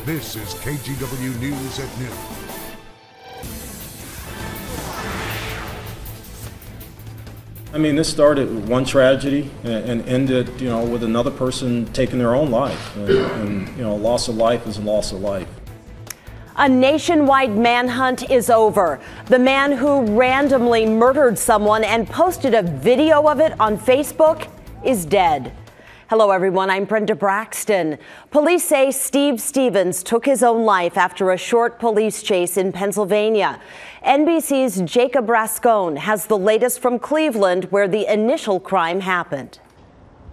This is KGW News at noon. I mean, this started with one tragedy and ended, with another person taking their own life. And loss of life is a loss of life. A nationwide manhunt is over. The man who randomly murdered someone and posted a video of it on Facebook is dead. Hello, everyone. I'm Brenda Braxton. Police say Steve Stevens took his own life after a short police chase in Pennsylvania. NBC's Jacob Rascone has the latest from Cleveland, where the initial crime happened.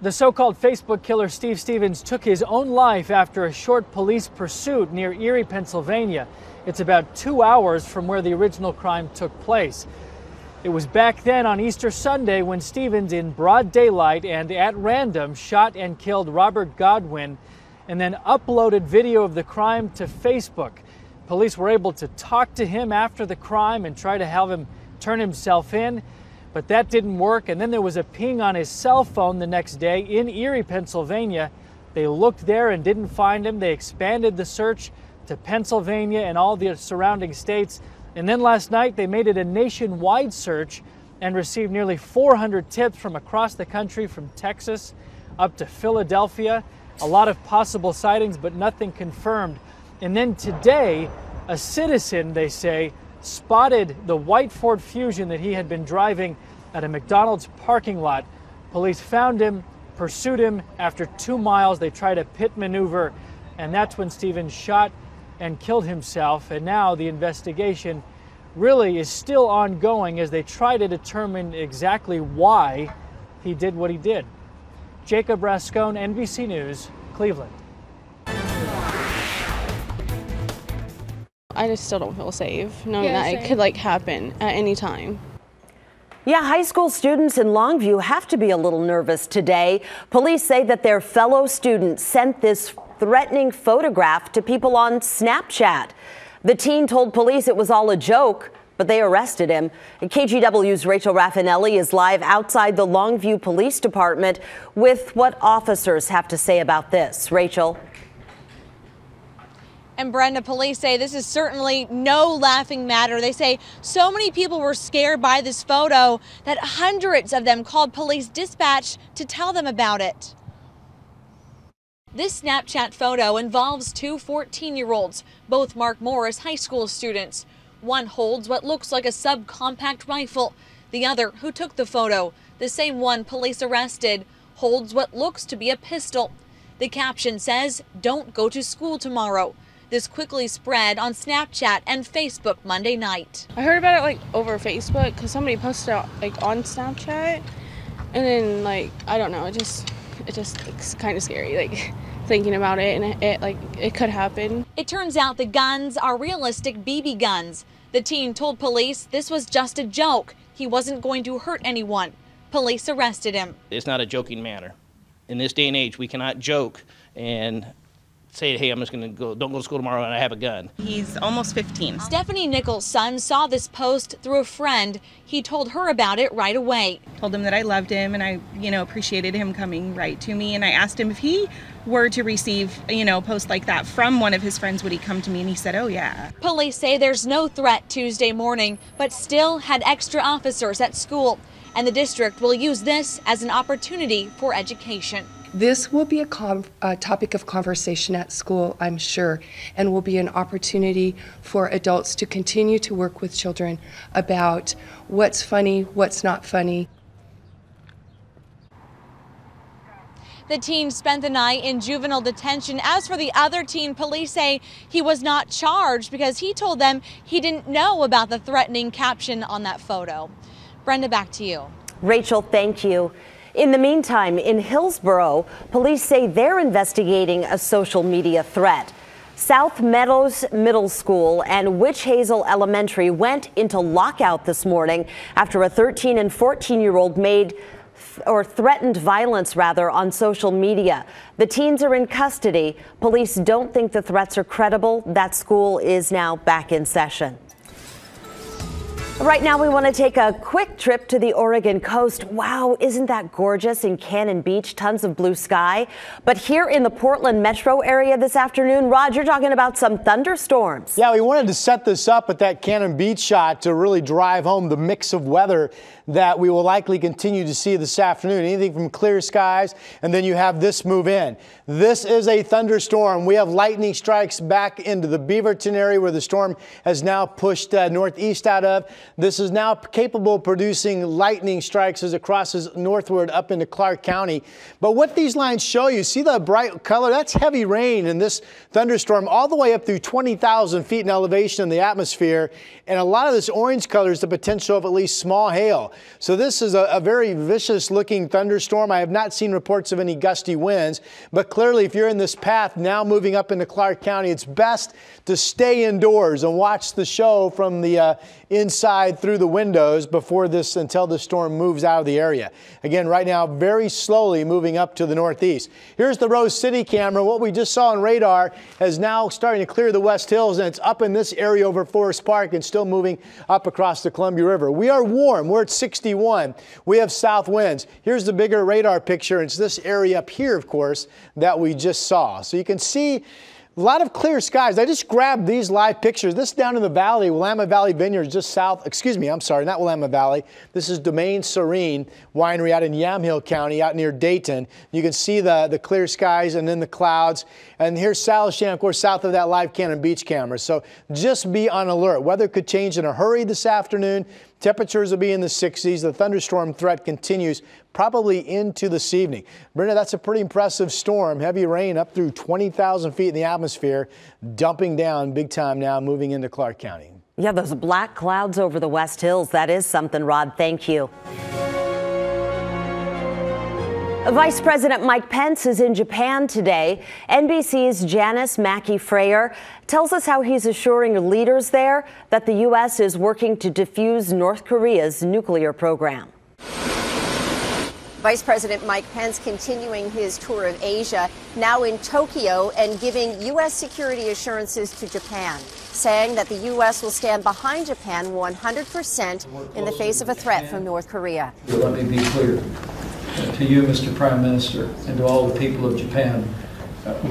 The so-called Facebook killer Steve Stevens took his own life after a short police pursuit near Erie, Pennsylvania. It's about 2 hours from where the original crime took place. It was back then on Easter Sunday when Stevens, in broad daylight and at random, shot and killed Robert Godwin and then uploaded video of the crime to Facebook. Police were able to talk to him after the crime and try to have him turn himself in, but that didn't work. And then there was a ping on his cell phone the next day in Erie, Pennsylvania. They looked there and didn't find him. They expanded the search to Pennsylvania and all the surrounding states. And then last night, they made it a nationwide search and received nearly 400 tips from across the country, from Texas up to Philadelphia. A lot of possible sightings, but nothing confirmed. And then today, a citizen, they say, spotted the white Ford Fusion that he had been driving at a McDonald's parking lot. Police found him, pursued him. After 2 miles, they tried a pit maneuver, and that's when Stevens shot and killed himself. And now the investigation really is still ongoing as they try to determine exactly why he did what he did. Jacob Rascone, NBC News, Cleveland. I just still don't feel safe knowing that it could happen at any time. Yeah, high school students in Longview have to be a little nervous today. Police say that their fellow student sent this threatening photograph to people on Snapchat. The teen told police it was all a joke, but they arrested him. KGW's Rachel Raffinelli is live outside the Longview Police Department with what officers have to say about this. Rachel. And Brenda, police say this is certainly no laughing matter. They say so many people were scared by this photo that hundreds of them called police dispatch to tell them about it. This Snapchat photo involves two 14-year-olds, both Mark Morris high school students. One holds what looks like a subcompact rifle. The other, who took the photo, the same one police arrested, holds what looks to be a pistol. The caption says, "Don't go to school tomorrow." This quickly spread on Snapchat and Facebook Monday night. I heard about it over Facebook because somebody posted it on Snapchat, and then I don't know, it's kind of scary thinking about it, and it could happen. It turns out the guns are realistic BB guns. The teen told police this was just a joke. He wasn't going to hurt anyone. Police arrested him. It's not a joking matter. In this day and age, we cannot joke and say, hey, I'm just going to don't go to school tomorrow and I have a gun. He's almost 15. Stephanie Nichols' son saw this post through a friend. He told her about it right away. Told him that I loved him and I, appreciated him coming right to me. And I asked him if he were to receive, a post like that from one of his friends, would he come to me? And he said, oh, yeah. Police say there's no threat Tuesday morning, but still had extra officers at school. And the district will use this as an opportunity for education. This will be a topic of conversation at school, I'm sure, and will be an opportunity for adults to continue to work with children about what's funny, what's not funny. The teen spent the night in juvenile detention. As for the other teen, police say he was not charged because he told them he didn't know about the threatening caption on that photo. Brenda, back to you. Rachel, thank you. In the meantime, in Hillsborough, police say they're investigating a social media threat. South Meadows Middle School and Witch Hazel Elementary went into lockout this morning after a 13 and 14-year-old threatened violence on social media. The teens are in custody. Police don't think the threats are credible. That school is now back in session. Right now, we want to take a quick trip to the Oregon coast. Wow, isn't that gorgeous in Cannon Beach? Tons of blue sky. But here in the Portland metro area this afternoon, Rod, you're talking about some thunderstorms. Yeah, we wanted to set this up with that Cannon Beach shot to really drive home the mix of weather that we will likely continue to see this afternoon. Anything from clear skies, and then you have this move in. This is a thunderstorm. We have lightning strikes back into the Beaverton area where the storm has now pushed northeast out of. This is now capable of producing lightning strikes as it crosses northward up into Clark County. But what these lines show you, see the bright color? That's heavy rain in this thunderstorm all the way up through 20,000 feet in elevation in the atmosphere. And a lot of this orange color is the potential of at least small hail. So this is a very vicious looking thunderstorm. I have not seen reports of any gusty winds, but clearly if you're in this path now moving up into Clark County, it's best to stay indoors and watch the show from the inside through the windows until the storm moves out of the area. Again, right now, very slowly moving up to the northeast. Here's the Rose City camera. What we just saw on radar is now starting to clear the West Hills, and it's up in this area over Forest Park and still moving up across the Columbia River. We are warm. We're at 61. We have south winds. Here's the bigger radar picture. It's this area up here, of course, that we just saw. So you can see a lot of clear skies. I just grabbed these live pictures. This down in the valley, Willamette Valley Vineyards, just south, excuse me, I'm sorry, not Willamette Valley. This is Domaine Serene Winery out in Yamhill County, out near Dayton. You can see the clear skies and then the clouds. And here's Salishan, of course, south of that live Cannon Beach camera. So just be on alert. Weather could change in a hurry this afternoon. Temperatures will be in the 60s. The thunderstorm threat continues probably into this evening. Brenda, that's a pretty impressive storm. Heavy rain up through 20,000 feet in the atmosphere, dumping down big time now, moving into Clark County. Yeah, those black clouds over the West Hills. That is something, Rod. Thank you. Vice President Mike Pence is in Japan today. NBC's Janice Mackey-Frayer tells us how he's assuring leaders there that the U.S. is working to defuse North Korea's nuclear program. Vice President Mike Pence continuing his tour of Asia, now in Tokyo, and giving U.S. security assurances to Japan, saying that the U.S. will stand behind Japan 100% in the face of a threat from North Korea. Let me be clear. To you, Mr. Prime Minister, and to all the people of Japan,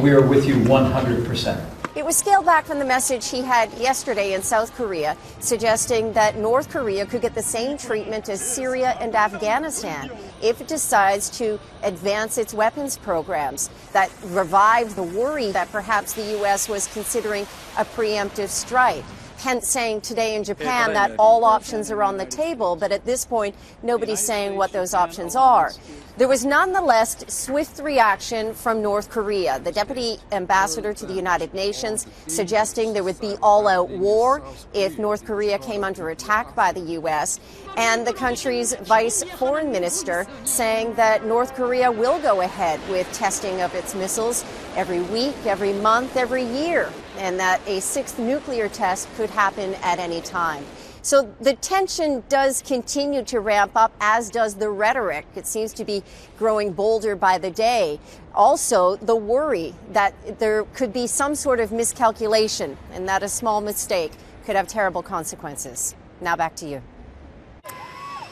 we are with you 100%. It was scaled back from the message he had yesterday in South Korea, suggesting that North Korea could get the same treatment as Syria and Afghanistan if it decides to advance its weapons programs. That revived the worry that perhaps the U.S. was considering a preemptive strike. Pence saying today in Japan that all options are on the table, but at this point, nobody's saying what those options are. There was nonetheless swift reaction from North Korea. The deputy ambassador to the United Nations suggesting there would be all-out war if North Korea came under attack by the U.S., and the country's vice foreign minister saying that North Korea will go ahead with testing of its missiles every week, every month, every year, and that a sixth nuclear test could happen at any time. So the tension does continue to ramp up, as does the rhetoric. It seems to be growing bolder by the day. Also, the worry that there could be some sort of miscalculation and that a small mistake could have terrible consequences. Now back to you.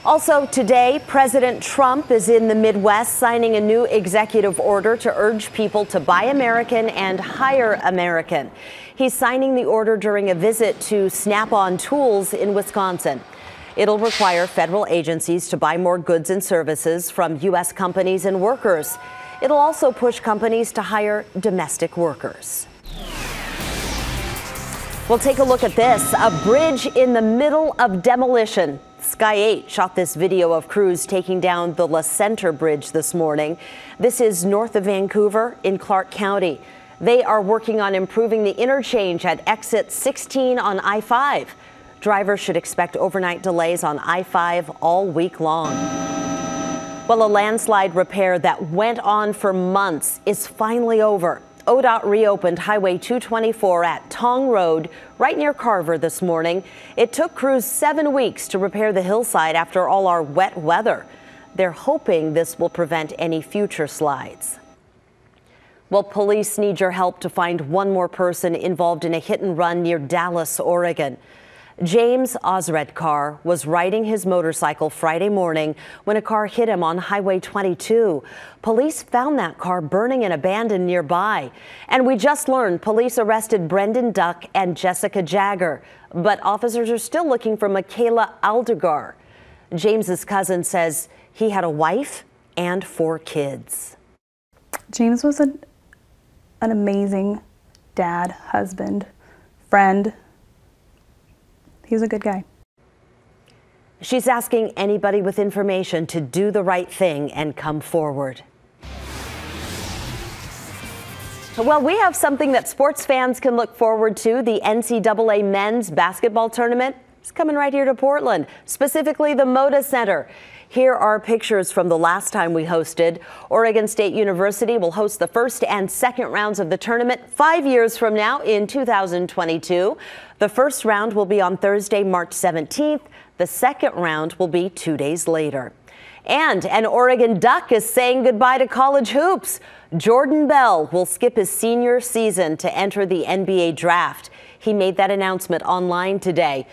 Also today, President Trump is in the Midwest signing a new executive order to urge people to buy American and hire American. He's signing the order during a visit to Snap-on Tools in Wisconsin. It'll require federal agencies to buy more goods and services from U.S. companies and workers. It'll also push companies to hire domestic workers. We'll take a look at this. A bridge in the middle of demolition. Sky 8 shot this video of crews taking down the La Center Bridge this morning. This is north of Vancouver in Clark County. They are working on improving the interchange at exit 16 on I-5. Drivers should expect overnight delays on I-5 all week long. Well, a landslide repair that went on for months is finally over. ODOT reopened Highway 224 at Tong Road, right near Carver this morning. It took crews 7 weeks to repair the hillside after all our wet weather. They're hoping this will prevent any future slides. Well, police need your help to find one more person involved in a hit and run near Dallas, Oregon. James Osredkar was riding his motorcycle Friday morning when a car hit him on Highway 22. Police found that car burning and abandoned nearby. And we just learned police arrested Brendan Duck and Jessica Jagger, but officers are still looking for Michaela Aldegar. James's cousin says he had a wife and 4 kids. James was an amazing dad, husband, friend. He was a good guy. She's asking anybody with information to do the right thing and come forward. Well, we have something that sports fans can look forward to. The NCAA men's basketball tournament is coming right here to Portland, specifically the Moda Center. Here are pictures from the last time we hosted. Oregon State University will host the first and second rounds of the tournament 5 years from now in 2022. The first round will be on Thursday, March 17th. The second round will be 2 days later. And an Oregon Duck is saying goodbye to college hoops. Jordan Bell will skip his senior season to enter the NBA draft. He made that announcement online today.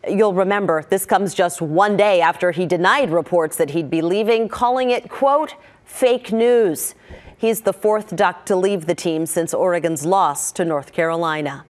You'll remember this comes just 1 day after he denied reports that he'd be leaving, calling it, quote, fake news. He's the 4th Duck to leave the team since Oregon's loss to North Carolina.